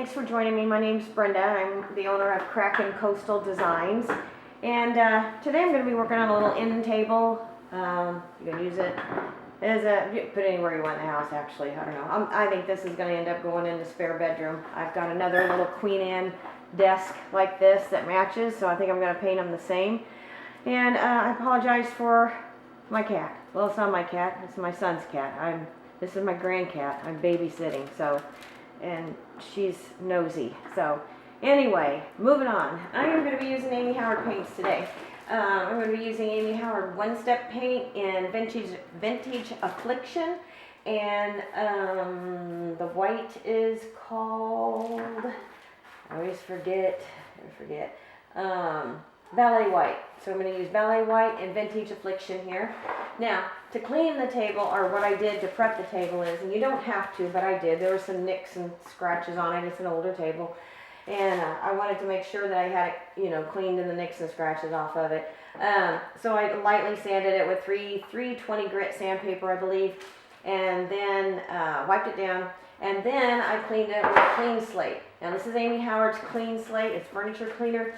thanks for joining me. My name's Brenda. I'm the owner of Kraken Coastal Designs. And today I'm going to be working on a little end table. You can use it as a, put it anywhere you want in the house actually. I don't know. I think this is going to end up going in the spare bedroom. I've got another little Queen Anne desk like this that matches, so I think I'm going to paint them the same. And I apologize for my cat. Well, it's not my cat, it's my son's cat. This is my grandcat. I'm babysitting, so, and she's nosy. So anyway, moving on. I am going to be using Amy Howard paints today. I'm going to be using Amy Howard One-Step paint in Vintage Affliction, and the white is called, I always forget, Ballet White. So I'm going to use Ballet White and Vintage Affliction here. Now, to clean the table, or what I did to prep the table is, and you don't have to, but I did, there were some nicks and scratches on it. It's an older table. And I wanted to make sure that I had it, cleaned and the nicks and scratches off of it. So I lightly sanded it with 320 grit sandpaper, I believe, and then wiped it down. And then I cleaned it with Clean Slate. Now this is Amy Howard's Clean Slate. It's furniture cleaner.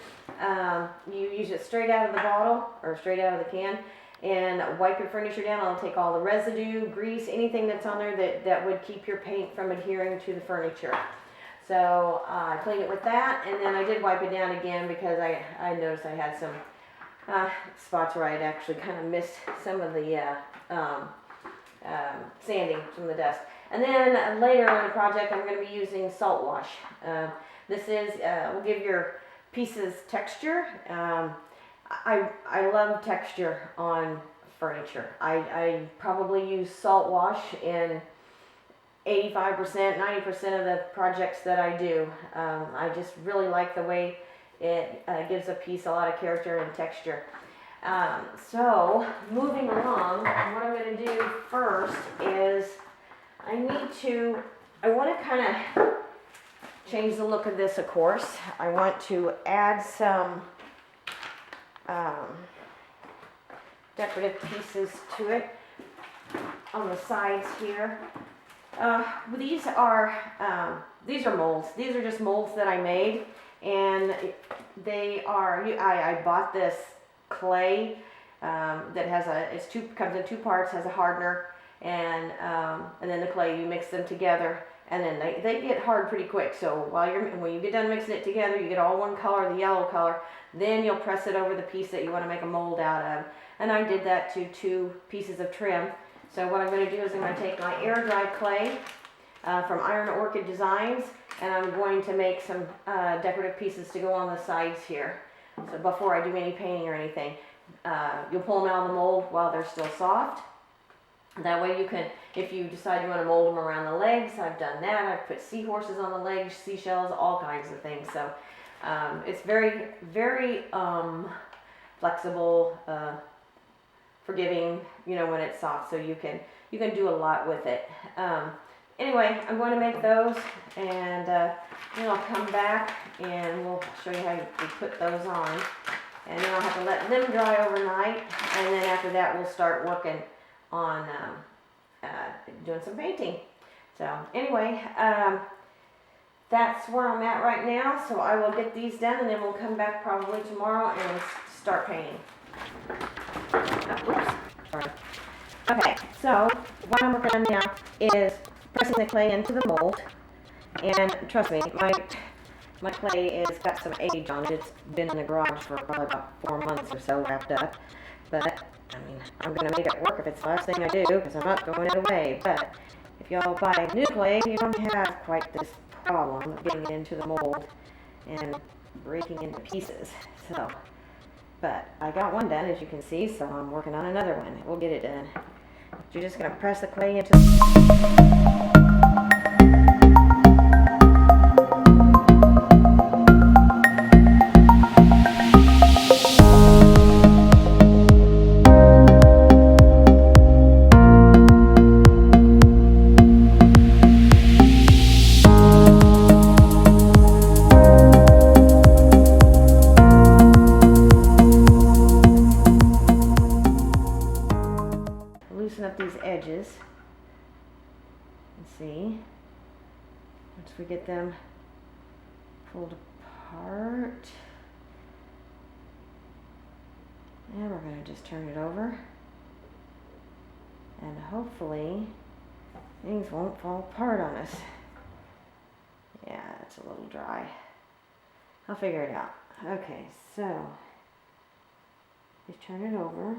You use it straight out of the bottle or straight out of the can and wipe your furniture down. It'll take all the residue, grease, anything that's on there that would keep your paint from adhering to the furniture. So I cleaned it with that, and then I did wipe it down again because I noticed I had some spots where I had actually kind of missed some of the sanding from the dust. And then later on the project, I'm going to be using Salt Wash. This will give your pieces texture. I love texture on furniture. I probably use Salt Wash in 85%, 90% of the projects that I do. I just really like the way it gives a piece a lot of character and texture. So moving along, what I'm going to do first is I want to kind of change the look of this, of course. I want to add some decorative pieces to it on the sides here. These are molds. These are just molds that I made, and they are. I bought this clay that has comes in two parts, has a hardener, and then the clay. You mix them together, and then they get hard pretty quick. So when you get done mixing it together, you get all one color, the yellow color. Then you'll press it over the piece that you want to make a mold out of. And I did that to 2 pieces of trim. So what I'm going to do is I'm going to take my air dry clay from Iron Orchid Designs, and I'm going to make some decorative pieces to go on the sides here. So before I do any painting or anything, you'll pull them out of the mold while they're still soft. That way you can, if you decide you want to mold them around the legs, I've done that. I've put seahorses on the legs, seashells, all kinds of things. So it's very, very flexible, forgiving, when it's soft, so you can do a lot with it. Anyway, I'm going to make those, and then I'll come back and we'll show you how you put those on, and then I'll have to let them dry overnight, and then after that we'll start working on doing some painting. So anyway, that's where I'm at right now, so I will get these done, and then we'll come back probably tomorrow and start painting. Oops, sorry. Okay, so what I'm working on now is pressing the clay into the mold, and trust me, my clay has got some age on it. It's been in the garage for probably about 4 months or so wrapped up, but I'm going to make it work if it's the last thing I do, because I'm not throwing it away. But if y'all buy new clay, you don't have quite this problem of getting it into the mold and breaking into pieces. So, but I got one done, as you can see, so I'm working on another one. We'll get it done. You're just going to press the clay into loosen up these edges and see, once we get them pulled apart. And we're going to just turn it over. And hopefully things won't fall apart on us. Yeah, it's a little dry. I'll figure it out. Okay, so just turn it over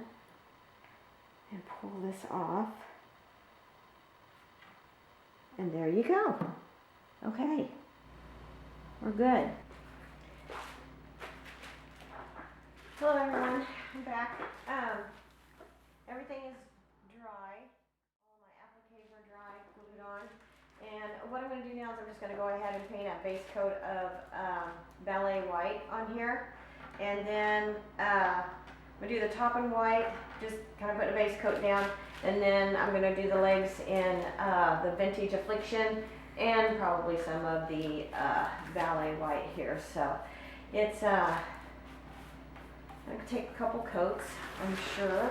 and pull this off. And there you go. Okay, we're good. Hello everyone, I'm back. Everything is dry. All my appliques are dry, glued on. And what I'm going to do now is I'm just going to go ahead and paint a base coat of ballet white on here. And then I'm going to do the top in white, just kind of put a base coat down. And then I'm going to do the legs in the Vintage Affliction and probably some of the ballet white here. So it's going to take a couple coats, I'm sure.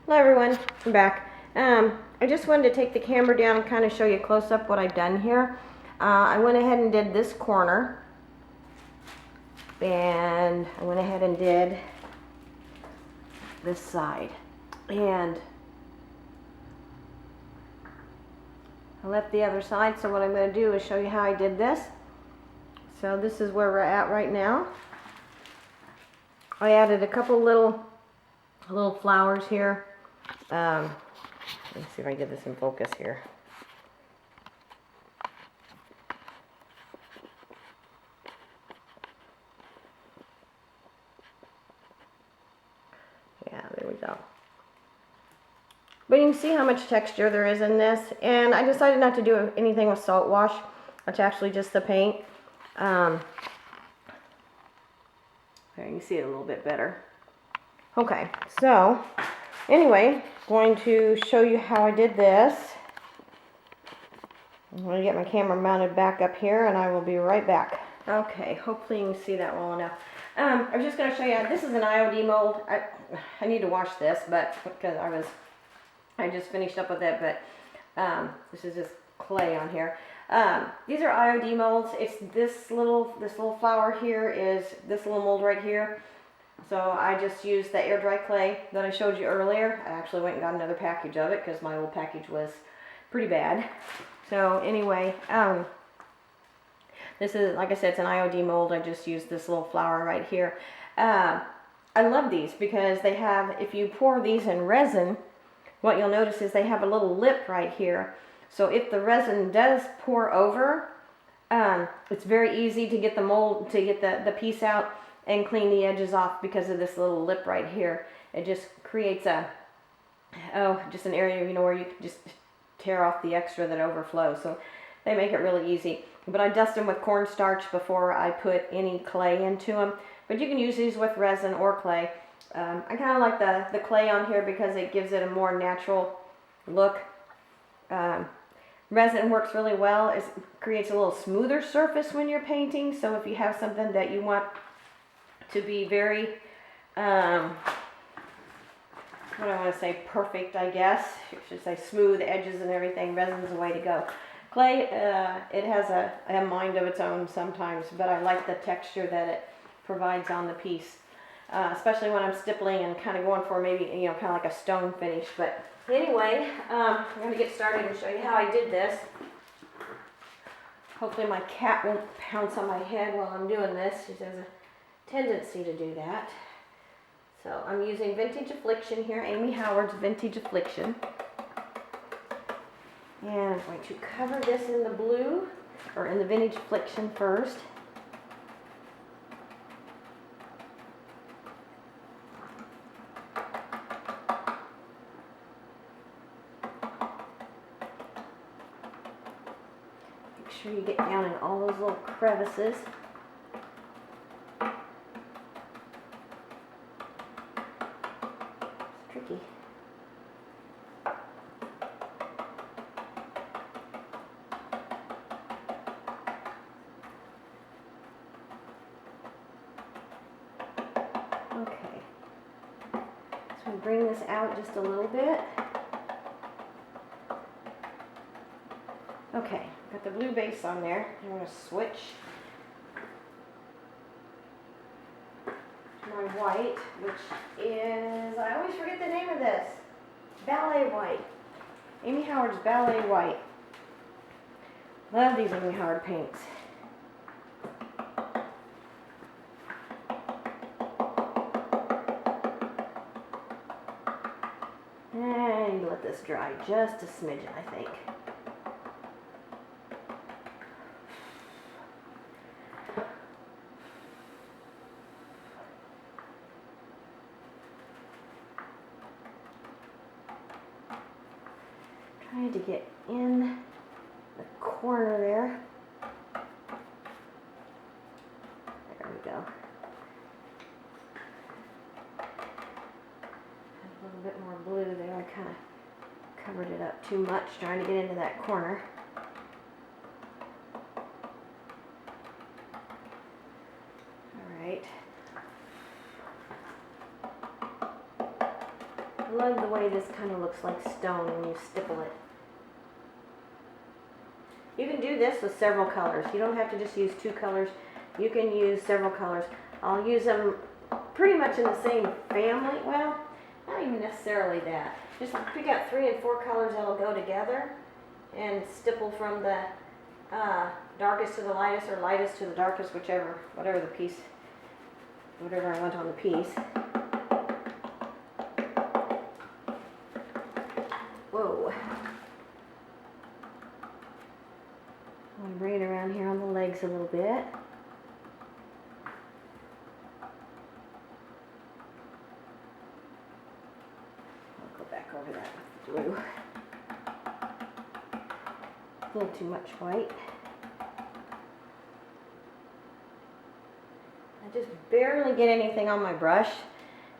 Hello everyone, I'm back. I just wanted to take the camera down and kind of show you close up what I've done here. I went ahead and did this corner, and I went ahead and did this side, and I left the other side. So what I'm going to do is show you how I did this. So this is where we're at right now. I added a couple little flowers here. Let's see if I can get this in focus here. Yeah, there we go. But you can see how much texture there is in this. And I decided not to do anything with salt wash. It's actually just the paint. There, you can see it a little bit better. Okay, so anyway, going to show you how I did this. I'm going to get my camera mounted back up here, and I will be right back. Okay, hopefully you can see that well enough. I'm just going to show you, this is an IOD mold. I need to wash this, but because I just finished up with it, but this is just clay on here. These are IOD molds. It's this little flower here is this little mold right here. So I just used the air dry clay that I showed you earlier. I actually went and got another package of it because my old package was pretty bad. So anyway, this is, like I said, it's an IOD mold. I just used this little flower right here. I love these because they have, if you pour these in resin, what you'll notice is they have a little lip right here. So if the resin does pour over, it's very easy to get the mold, to get the piece out and clean the edges off because of this little lip right here. It just creates just an area, you know, where you can just tear off the extra that overflows. So they make it really easy. But I dust them with cornstarch before I put any clay into them. But you can use these with resin or clay. I kind of like the clay on here because it gives it a more natural look. resin works really well. It creates a little smoother surface when you're painting. So if you have something that you want to be very, what do I want to say, perfect, I guess. I should say smooth edges and everything. Resin's the way to go. Clay, it has a mind of its own sometimes, but I like the texture that it provides on the piece, especially when I'm stippling and kind of going for maybe, you know, kind of like a stone finish. But anyway, I'm going to get started and show you how I did this. Hopefully my cat won't pounce on my head while I'm doing this. She has a tendency to do that. So I'm using Vintage Affliction here, Amy Howard's Vintage Affliction. And I'm going to cover this in the blue, or in the Vintage Affliction first. Make sure you get down in all those little crevices. It's tricky. Okay, so we bring this out just a little bit. Okay, got the blue base on there. I'm going to switch to my white, which is, I always forget the name of this, Ballet White. Amy Howard's Ballet White. Love these Amy Howard paints. And let this dry just a smidgen, I think. Trying to get in the corner there. There we go. A little bit more blue there. I kind of covered it up too much trying to get into that corner. Alright. I love the way this kind of looks like stone when you stipple it. You can do this with several colors. You don't have to just use two colors. You can use several colors. I'll use them pretty much in the same family. Well, not even necessarily that. Just pick out 3 and 4 colors that'll go together and stipple from the darkest to the lightest, or lightest to the darkest, whatever the piece, whatever I want on the piece. Whoa. I'm going to bring it around here on the legs a little bit. Over that with the blue. A little too much white. I just barely get anything on my brush.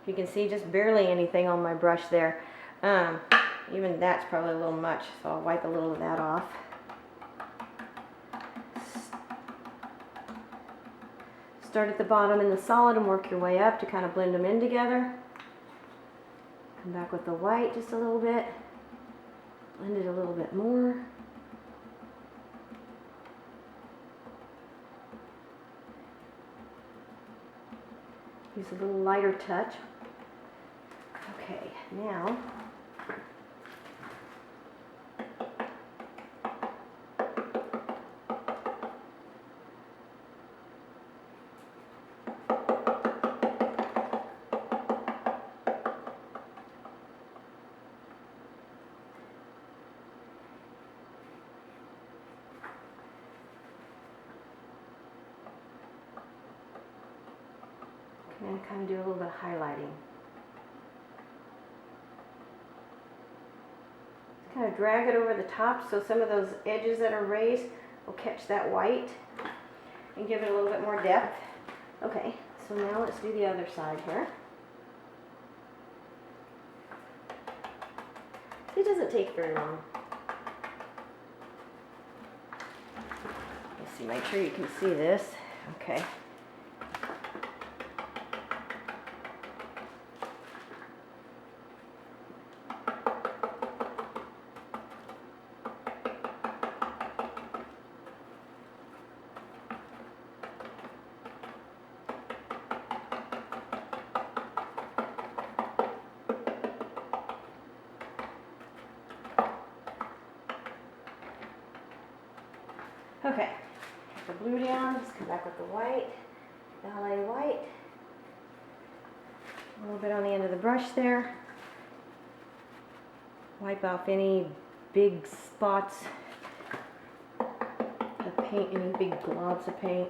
You can see just barely anything on my brush there. Even that's probably a little much, so I'll wipe a little of that off. Start at the bottom in the solid and work your way up to kind of blend them in together. Come back with the white just a little bit, blend it a little bit more. Use a little lighter touch. Okay, now and kind of do a little bit of highlighting. Just kind of drag it over the top so some of those edges that are raised will catch that white and give it a little bit more depth. Okay, so now let's do the other side here. It doesn't take very long. see, make sure you can see this. Okay. Okay, put the blue down, let's come back with the white, ballet white. A little bit on the end of the brush there. Wipe off any big spots of paint, any big globs of paint.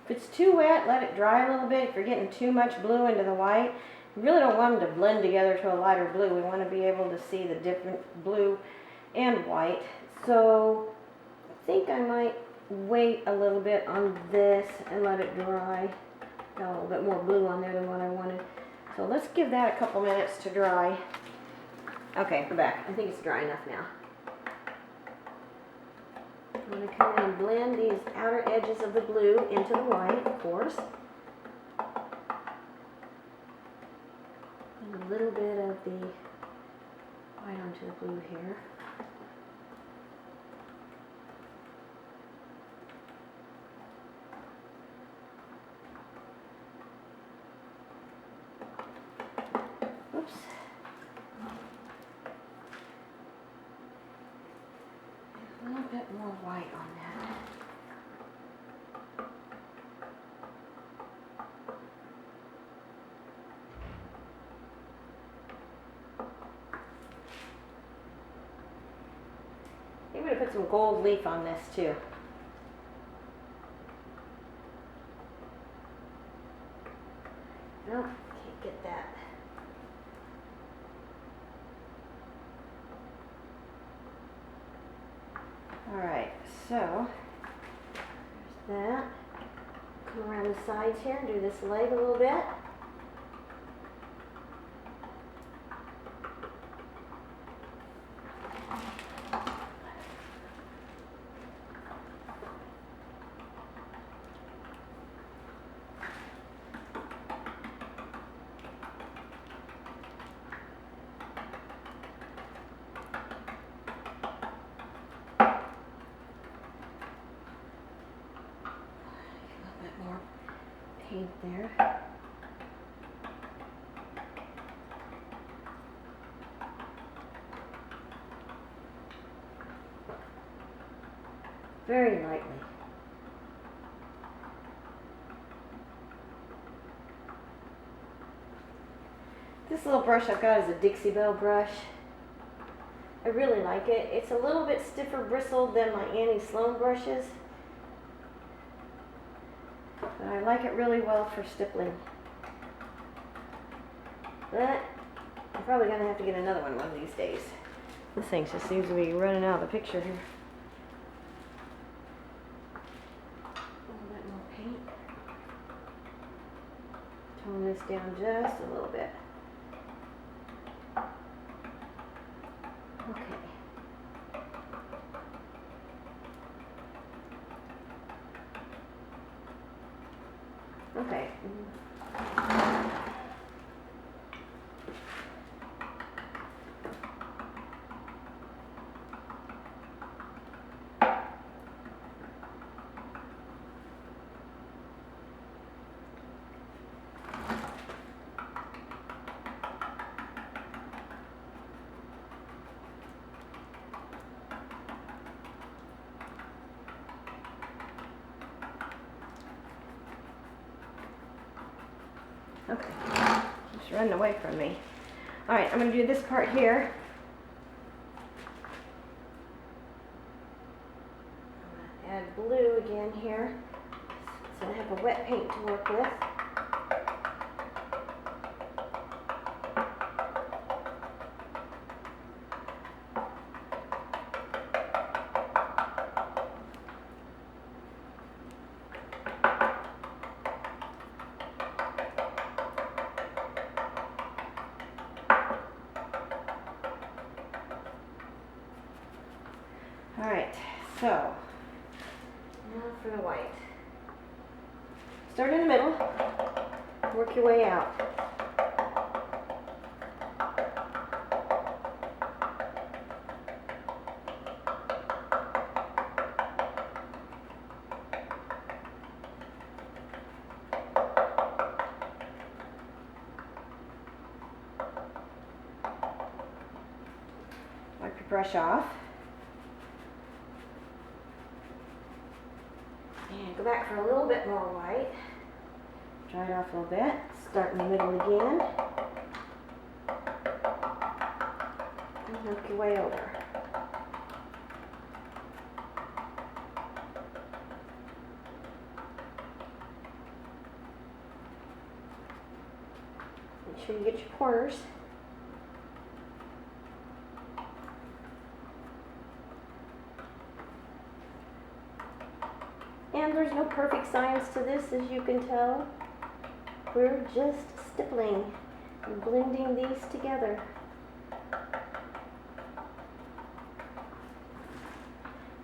If it's too wet, let it dry a little bit. If you're getting too much blue into the white, you really don't want them to blend together to a lighter blue. We want to be able to see the different blue and white. So I think I might wait a little bit on this and let it dry. Got a little bit more blue on there than what I wanted. So let's give that a couple minutes to dry. Okay, we're back. I think it's dry enough now. I'm going to come in and blend these outer edges of the blue into the white, of course. And a little bit of the white onto the blue here. Oops. A little bit more white on that. I'm going to put some gold leaf on this too. Nope, can't get that. Alright, so there's that. Come around the sides here and do this leg a little bit. Paint there. Very lightly. This little brush I've got is a Dixie Belle brush. I really like it. It's a little bit stiffer bristled than my Annie Sloan brushes. But I like it really well for stippling. But I'm probably going to have to get another one of these days. This thing just seems to be running out of the picture here. A little bit more paint. Tone this down just a little bit. Okay. Okay. Okay, it's running away from me. All right, I'm going to do this part here. I'm going to add blue again here, so I have a wet paint to work with. Alright, so now for the white. Start in the middle, work your way out. Wipe your brush off. And go back for a little bit more white. Dry it off a little bit. Start in the middle again. And work your way over. Make sure you get your corners. And there's no perfect science to this, as you can tell. We're just stippling and blending these together.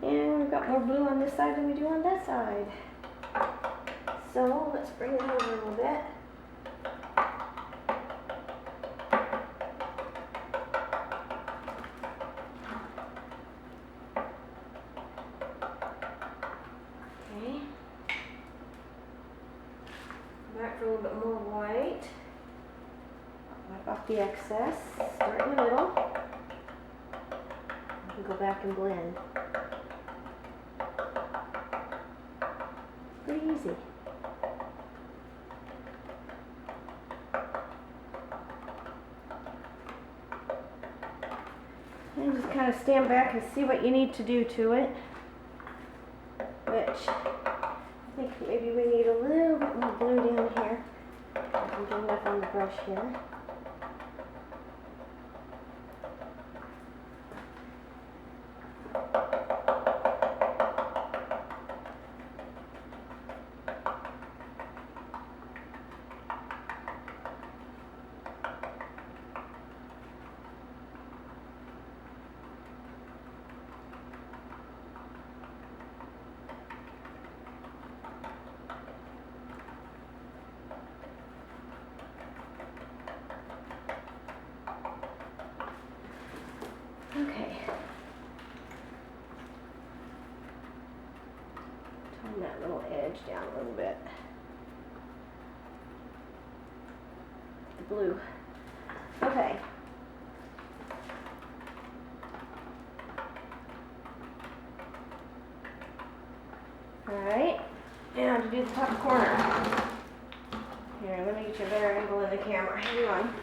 And we've got more blue on this side than we do on that side. So let's bring it over a little bit. Back for a little bit more white. Wipe off the excess. Start in the middle. And go back and blend. Pretty easy. And just kind of stand back and see what you need to do to it. Which I think maybe we need a little bit more blue down here. I can get enough on the brush here. Okay. Tone that little edge down a little bit. The blue. Okay. Alright. Now to do the top corner. Here, let me get you a better angle in the camera. Hang on.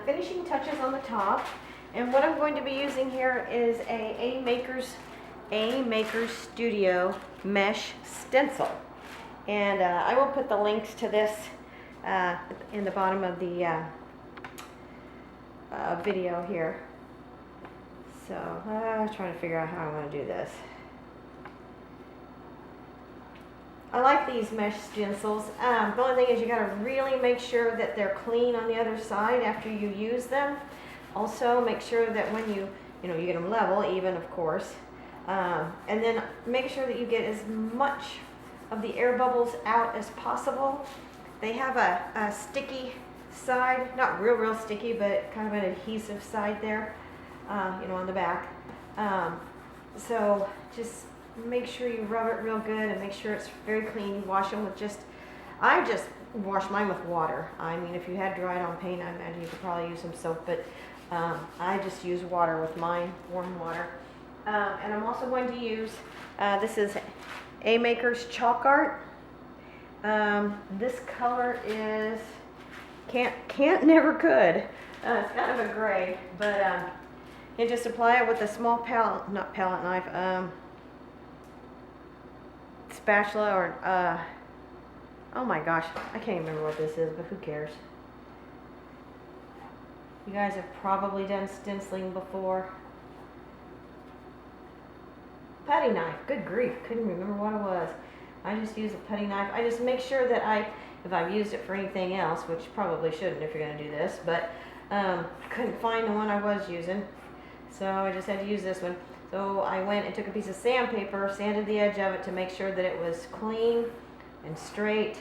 finishing touches on the top. And what I'm going to be using here is a Maker's Studio Mesh Stencil. And I will put the links to this in the bottom of the video here. So I'm trying to figure out how I want to do this. I like these mesh stencils. The only thing is you got to really make sure that they're clean on the other side after you use them. Also make sure that when you get them level, even of course. And then make sure that you get as much of the air bubbles out as possible. They have a sticky side, not real sticky, but kind of an adhesive side there, on the back. So just make sure you rub it real good and make sure it's very clean. Wash them with I just wash mine with water. I mean, if you had dried on paint, I imagine you could probably use some soap, but I just use water with mine, warm water. And I'm also going to use, this is Maker's Chalk Art. This color is, can't never could. It's kind of a gray, but you just apply it with a small not palette knife, spatula or, oh my gosh, I can't even remember what this is, but who cares? You guys have probably done stenciling before. Putty knife, good grief, couldn't remember what it was. I just use a putty knife. I just make sure that if I've used it for anything else, which probably shouldn't if you're going to do this, but I couldn't find the one I was using, so I just had to use this one. So I went and took a piece of sandpaper, sanded the edge of it to make sure that it was clean and straight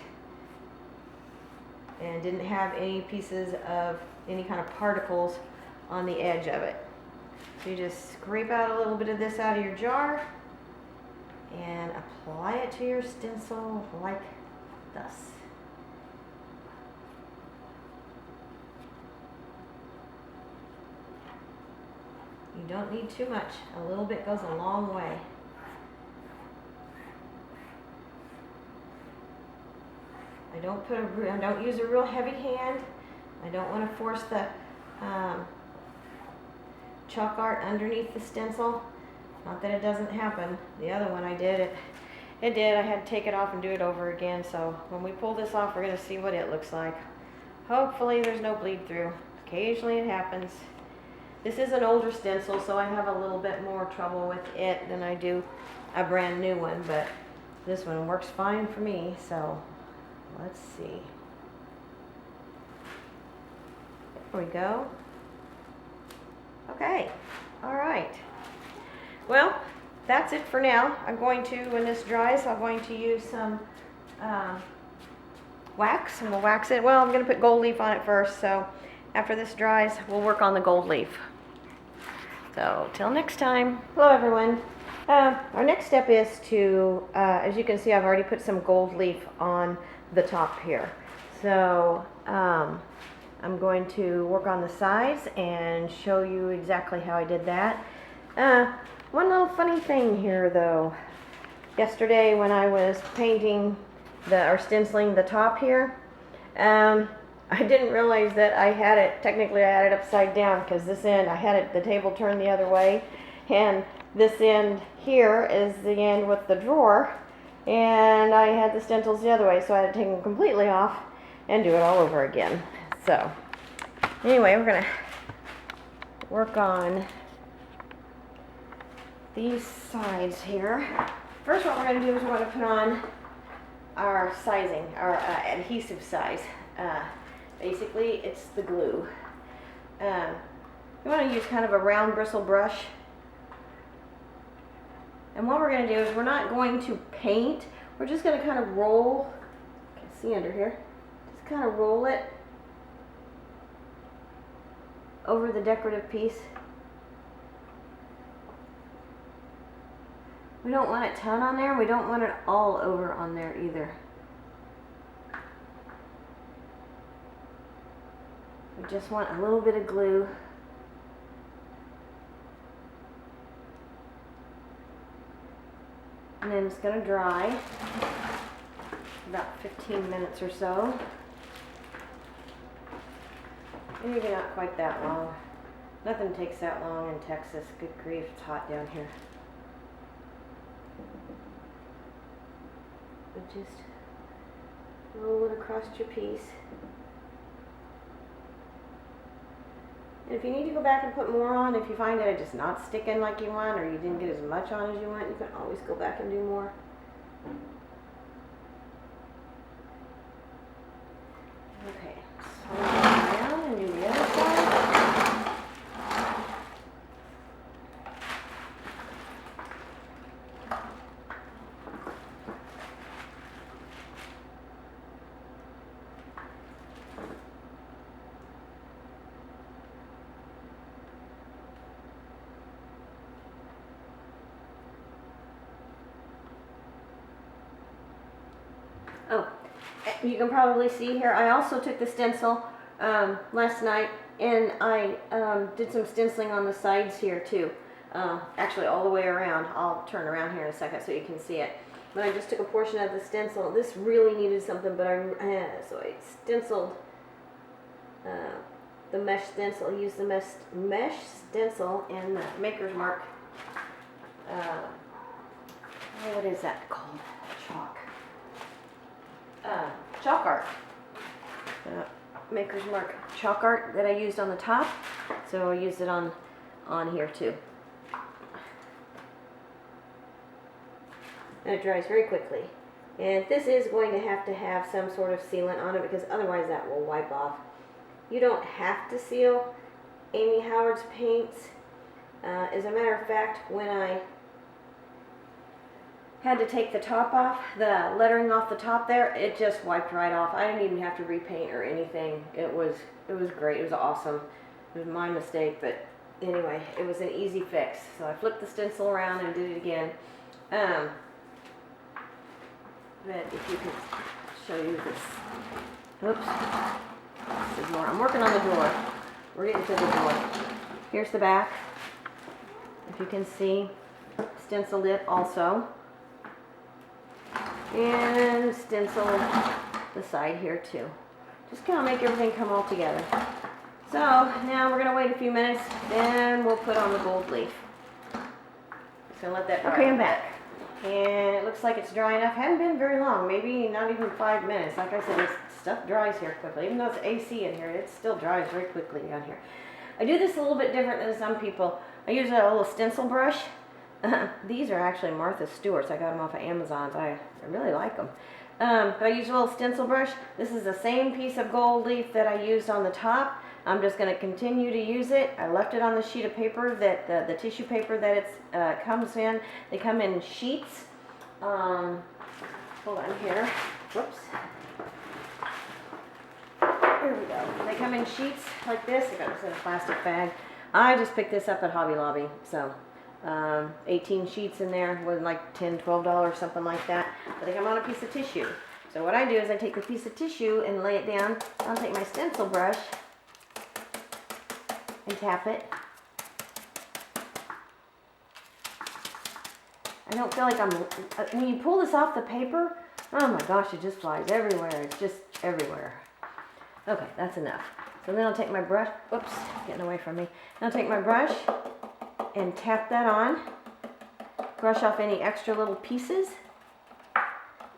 and didn't have any pieces of any kind of particles on the edge of it. So you just scrape out a little bit of this out of your jar and apply it to your stencil like this. You don't need too much. A little bit goes a long way. I don't use a real heavy hand. I don't want to force the chalk art underneath the stencil. Not that it doesn't happen. The other one I did, it did. I had to take it off and do it over again. So when we pull this off, we're going to see what it looks like. Hopefully there's no bleed through. Occasionally it happens. This is an older stencil, so I have a little bit more trouble with it than I do a brand new one, but this one works fine for me. So let's see. There we go. Okay. All right. Well, that's it for now. I'm going to, when this dries, I'm going to use some wax, and we'll wax it. Well, I'm going to put gold leaf on it first, so after this dries, we'll work on the gold leaf. So, till next time. Hello, everyone. Our next step is to, as you can see, I've already put some gold leaf on the top here. So, I'm going to work on the sides and show you exactly how I did that. One little funny thing here, though. Yesterday, when I was painting or stenciling the top here, I didn't realize that I had it upside down, because this end, I had the table turned the other way, and this end here is the end with the drawer, and I had the stencils the other way, so I had to take them completely off and do it all over again. So, anyway, we're going to work on these sides here. First, what we're going to do is we're going to put on our sizing, our adhesive size. Basically, it's the glue. You want to use kind of a round bristle brush. And what we're going to do is we're not going to paint. We're just going to kind of roll. You can see under here. Just kind of roll it over the decorative piece. We don't want a ton on there. We don't want it all over on there either. We just want a little bit of glue. And then it's going to dry about 15 minutes or so. Maybe not quite that long. Nothing takes that long in Texas. Good grief, it's hot down here. But just roll it across your piece. And if you need to go back and put more on, if you find that it's just not sticking like you want, or you didn't get as much on as you want, you can always go back and do more. Okay, so around and do the other side. Oh, you can probably see here, I also took the stencil last night, and I did some stenciling on the sides here too. Actually all the way around. I'll turn around here in a second so you can see it. But I just took a portion of the stencil. This really needed something, but so I stenciled the mesh stencil. I used the mesh stencil in the Maker's Mark. What is that called? Chalk. Chalk Art. Maker's Mark Chalk Art that I used on the top, so I used it on here too. And it dries very quickly. And this is going to have some sort of sealant on it, because otherwise that will wipe off. You don't have to seal Amy Howard's paints. As a matter of fact, when I had to take the top off, the lettering off the top there, it just wiped right off. I didn't even have to repaint or anything. It was great. It was awesome. It was my mistake, but anyway, it was an easy fix. So I flipped the stencil around and did it again. But if you could show you this. Whoops. This is more. I'm working on the door. We're getting to the door. Here's the back. If you can see, stenciled it also. And stenciled the side here too. Just kind of make everything come all together. So now we're going to wait a few minutes, then we'll put on the gold leaf. Just going to let that dry. Okay, I'm back. And it looks like it's dry enough. Hadn't been very long, maybe not even 5 minutes. Like I said, this stuff dries here quickly. Even though it's AC in here, it still dries very quickly down here. I do this a little bit different than some people. I use a little stencil brush. These are actually Martha Stewart's. I got them off of Amazon. I really like them. But I use a little stencil brush. This is the same piece of gold leaf that I used on the top. I'm just going to continue to use it. I left it on the sheet of paper, that the tissue paper that it comes in. They come in sheets. Hold on here. Whoops. Here we go. They come in sheets like this. I got this in a plastic bag. I just picked this up at Hobby Lobby. So 18 sheets in there, was like $10, $12, something like that. But they come on a piece of tissue. So what I do is I take the piece of tissue and lay it down. I'll take my stencil brush and tap it. I don't feel like when you pull this off the paper, oh my gosh, it just flies everywhere. It's just everywhere. Okay, that's enough. So then I'll take my brush, whoops, getting away from me. Then I'll take my brush and tap that on. Brush off any extra little pieces.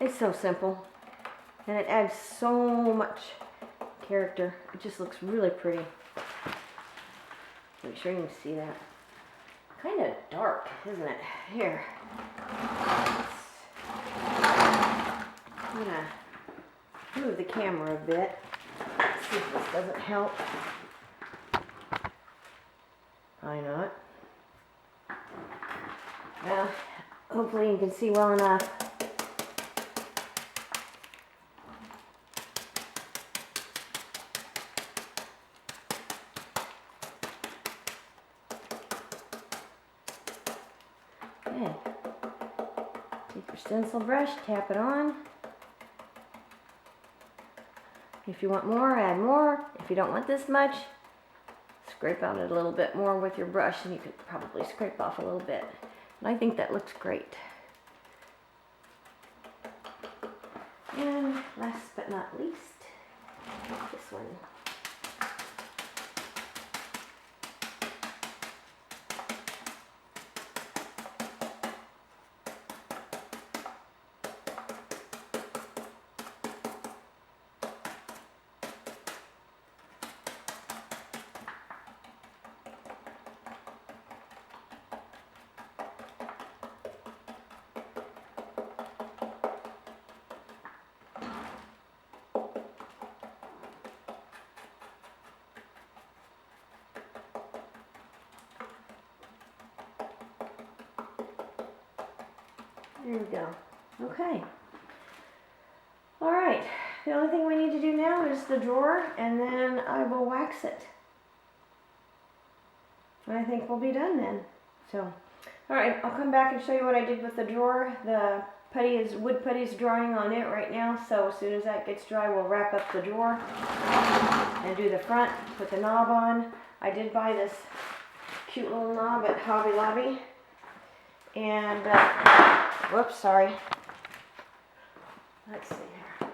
It's so simple. And it adds so much character. It just looks really pretty. Make sure you can see that. Kind of dark, isn't it? Here. I'm gonna move the camera a bit. See if this doesn't help. Probably not. Well, hopefully you can see well enough. Okay. Take your stencil brush, tap it on. If you want more, add more. If you don't want this much, scrape out it a little bit more with your brush, and you could probably scrape off a little bit. And I think that looks great. And last but not least, this one. There we go. Okay. All right. The only thing we need to do now is the drawer, and then I will wax it. And I think we'll be done then. So, all right, I'll come back and show you what I did with the drawer. The wood putty is drying on it right now, so as soon as that gets dry, we'll wrap up the drawer and do the front, put the knob on. I did buy this cute little knob at Hobby Lobby. And, whoops, sorry. Let's see here.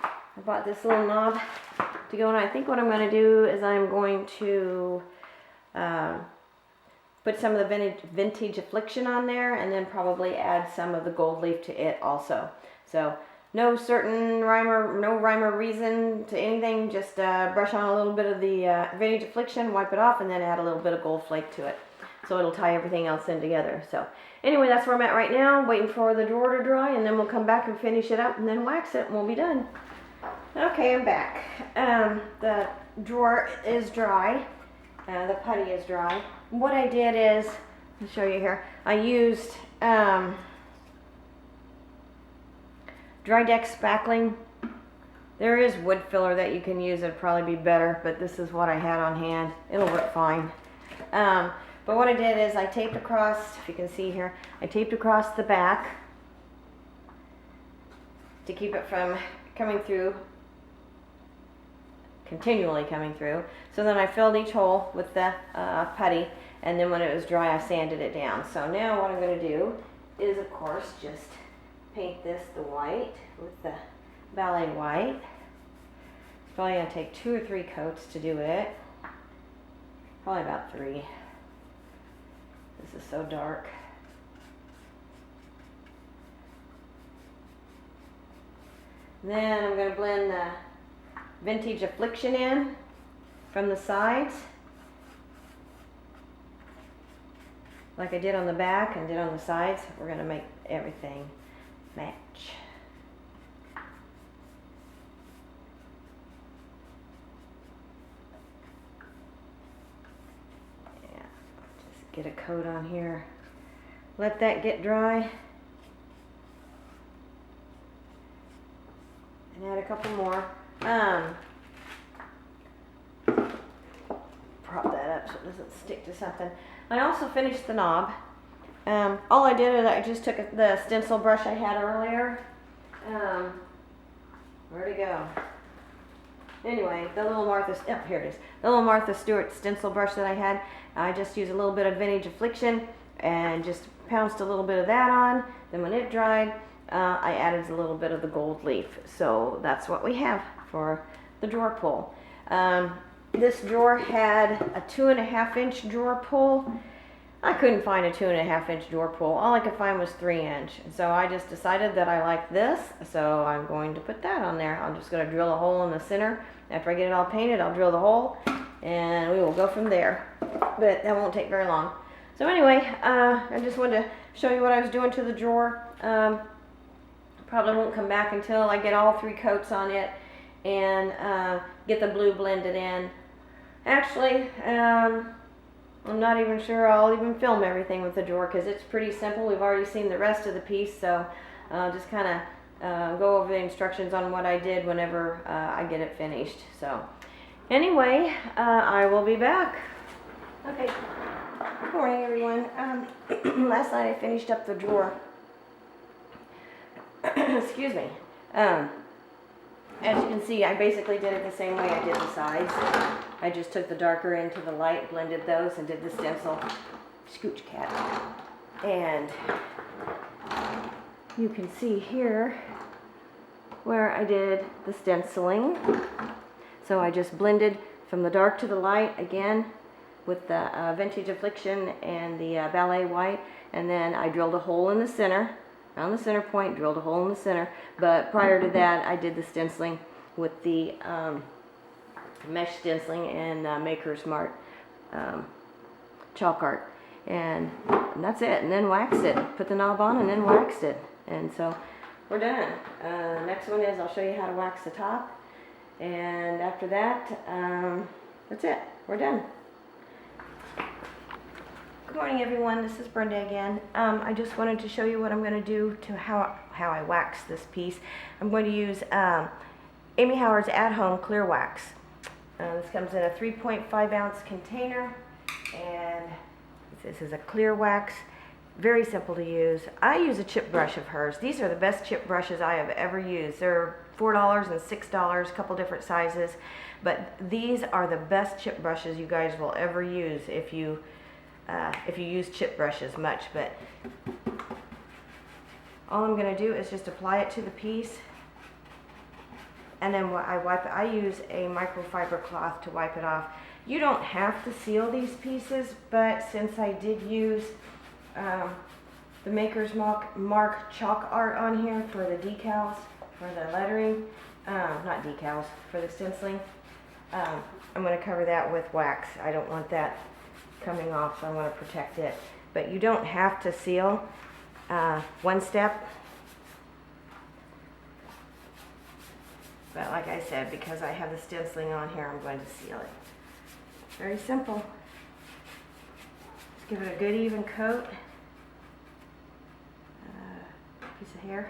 I bought this little knob to go, and I think what I'm going to do is I'm going to put some of the vintage affliction on there, and then probably add some of the gold leaf to it also. So no rhyme or reason to anything, just brush on a little bit of the vintage affliction, wipe it off, and then add a little bit of gold flake to it. So it'll tie everything else in together. So anyway, that's where I'm at right now, waiting for the drawer to dry, and then we'll come back and finish it up and then wax it, and we'll be done. Okay, I'm back. The drawer is dry. The putty is dry. What I did is, I'll show you here, I used dry deck spackling. There is wood filler that you can use, it'd probably be better, but this is what I had on hand. It'll work fine. But what I did is I taped across, if you can see here, I taped across the back to keep it from coming through, continually coming through. So then I filled each hole with the putty, and then when it was dry I sanded it down. So now what I'm going to do is, of course, just paint this the white with the ballet white. It's probably going to take 2 or 3 coats to do it. Probably about 3. This is so dark. Then I'm going to blend the vintage affliction in from the sides, like I did on the back and did on the sides. We're going to make everything match. Yeah, just get a coat on here. Let that get dry. And add a couple more. Prop that up so it doesn't stick to something. I also finished the knob. All I did is I just took the stencil brush I had earlier. Where'd it go? Anyway, the little here it is. The little Martha Stewart stencil brush that I had. I just used a little bit of vintage affliction and just pounced a little bit of that on. Then when it dried, I added a little bit of the gold leaf. So that's what we have for the drawer pull. This drawer had a 2.5-inch drawer pull. I couldn't find a 2.5-inch drawer pull. All I could find was 3-inch. And so I just decided that I like this, so I'm going to put that on there. I'm just going to drill a hole in the center. After I get it all painted, I'll drill the hole, and we will go from there. But that won't take very long. So anyway, I just wanted to show you what I was doing to the drawer. Probably won't come back until I get all 3 coats on it and get the blue blended in. Actually, I'm not even sure I'll even film everything with the drawer because it's pretty simple. We've already seen the rest of the piece, so I'll just kind of go over the instructions on what I did whenever I get it finished. So anyway, I will be back. Okay, good morning everyone. Last night I finished up the drawer. Excuse me. As you can see, I basically did it the same way I did the sides. I just took the darker into the light, blended those, and did the stencil. Scooch cat. And you can see here where I did the stenciling. So I just blended from the dark to the light again with the vintage affliction and the ballet white, and then I drilled a hole in the center. Found the center point, drilled a hole in the center, but prior to that I did the stenciling with the mesh stenciling and Maker's Mark Chalk Art, and that's it. And then wax it, put the knob on and then waxed it, and so we're done. Next one is I'll show you how to wax the top, and after that that's it, we're done. Good morning, everyone. This is Brenda again. I just wanted to show you what I'm going to do to how I wax this piece. I'm going to use Amy Howard's At Home Clear Wax. This comes in a 3.5 ounce container, and this is a clear wax. Very simple to use. I use a chip brush of hers. These are the best chip brushes I have ever used. They're $4 and $6, a couple different sizes, but these are the best chip brushes you guys will ever use if you use chip brushes much. But all I'm going to do is just apply it to the piece, and then I wipe it. I use a microfiber cloth to wipe it off. You don't have to seal these pieces, but since I did use the Maker's Mark Chalk Art on here for the decals, for the lettering, not decals, for the stenciling, I'm going to cover that with wax. I don't want that coming off, so I want to protect it. But you don't have to seal. One step. But like I said, because I have the stenciling on here, I'm going to seal it. Very simple. Just give it a good even coat. Piece of hair.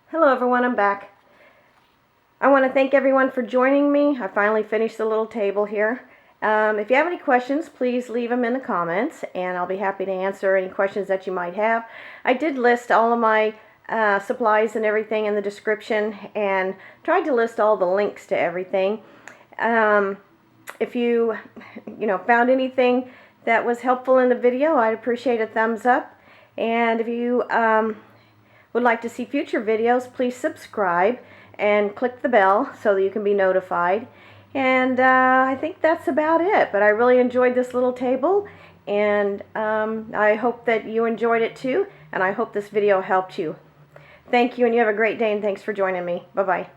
Hello everyone, I'm back. I want to thank everyone for joining me. I finally finished the little table here. If you have any questions, please leave them in the comments, and I'll be happy to answer any questions that you might have. I did list all of my supplies and everything in the description, and tried to list all the links to everything. If you found anything that was helpful in the video, I'd appreciate a thumbs up. And if you would like to see future videos, please subscribe and click the bell so that you can be notified. And I think that's about it. But I really enjoyed this little table, and I hope that you enjoyed it too, and I hope this video helped you. Thank you, and you have a great day, and thanks for joining me. Bye-bye.